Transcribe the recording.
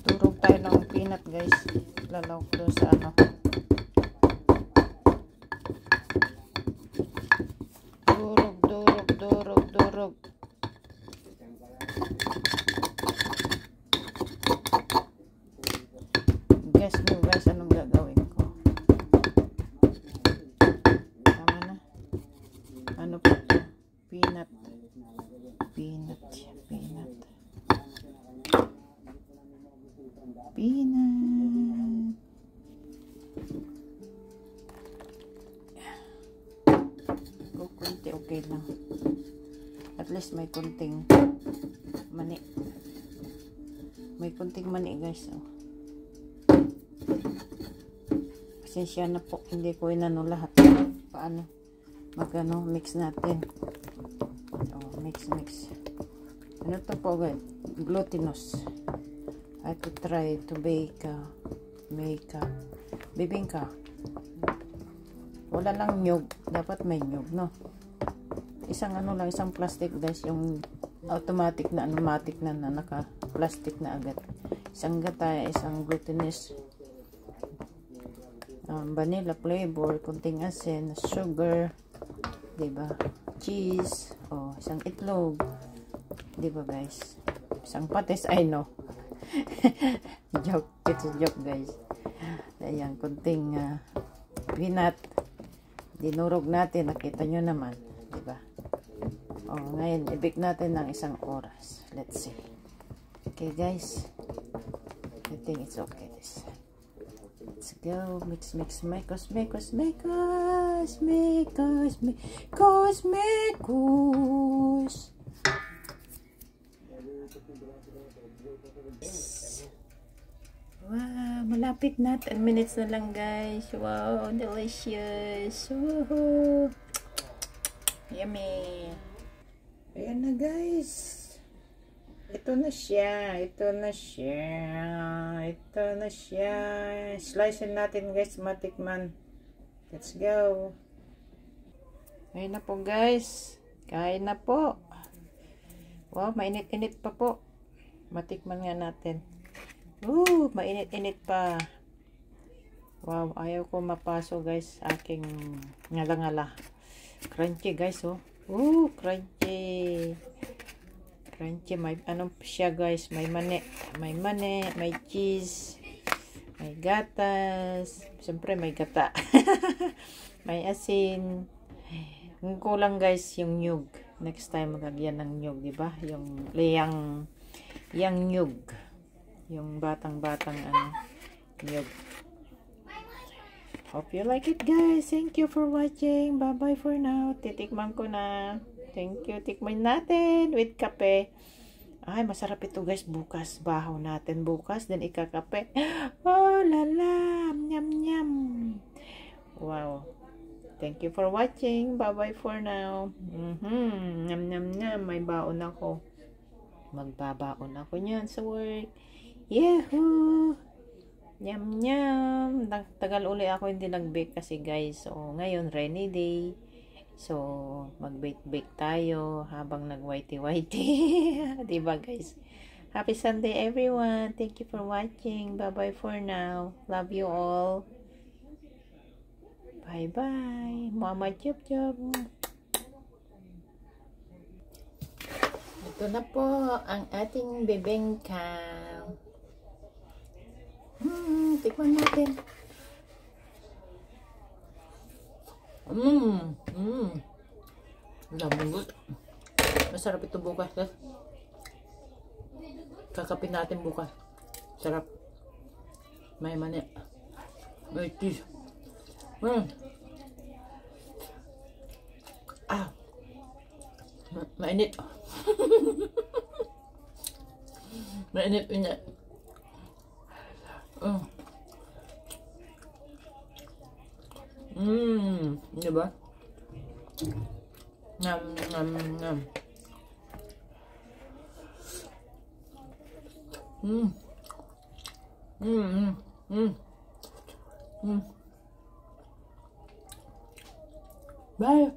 Durog tayo ng peanut guys. Lalaw ko doon sa ano. Durog. Guess nyo guys anong gagawin ko. Tama na. Ano po ito? Peanut. Kunti okay lang. At least may kunting mani. May kunting mani guys. Oh. Pasensya na po. Hindi ko inano lahat. Paano? Magano mix natin. Oh, mix. Ano to po guys? Glutinous. I have to try to make bibingka. Wala lang nyug. Dapat may nyug, no? Isang ano lang, isang plastic guys. Yung automatic na naka-plastic na agad. Isang gata, isang glutinous. Vanilla flavor, kunting asin, sugar, diba? Cheese, oh, isang itlog. Diba guys? Isang patis, I know. Joke, it's a joke guys. Ayan, kunting peanut. Dinurog natin, nakita nyo naman, diba? Oh, ngayon, i-bake natin ng isang oras. Let's see. Okay guys, I think it's okay this. Let's go, mix, mekos. Wow, malapit na. 10 minutes na lang guys. Wow, delicious. Woohoo. Yummy. Ayan na guys. Ito na siya. Slicein natin guys, matikman. Let's go. Ayan na po guys. Kain na po. Wow, mainit-init pa po. Matikman nga natin. Mainit-init pa. Wow, ayaw ko mapaso guys. Aking ngala-ngala. Crunchy guys, oh. Crunchy. May ano siya guys. May mani, may cheese, may gatas. Siyempre may gata. May asin. Ang kulang guys yung nyug. Next time magagyan ng nyug, diba? Yung nyug. Yung batang nyug. Hope you like it guys. Thank you for watching. Bye bye for now. Titikman ko na. Thank you. Tikman natin with kape. Ay, masarap ito guys. Bukas. Bahaw natin bukas. Then ikakape. Oh, lala. Nyam. Wow. Thank you for watching. Bye bye for now. Nyam. May baon ako. Magbabaon ako niyan sa work. Yahoo! Nyam. Tagal uli ako hindi nag-bake kasi guys. So, ngayon rainy day. So, mag-bake tayo habang nag-whitey. Diba guys? Happy Sunday everyone. Thank you for watching. Bye-bye for now. Love you all. Bye-bye. Mama Job. Ito na po ang ating bibingka. Tikman natin. Lambot. Masarap ito bukas. Kakapin natin bukas. Sarap. May mani. May cheese. Mainit. Mainit. Diba? Ngam. Bye.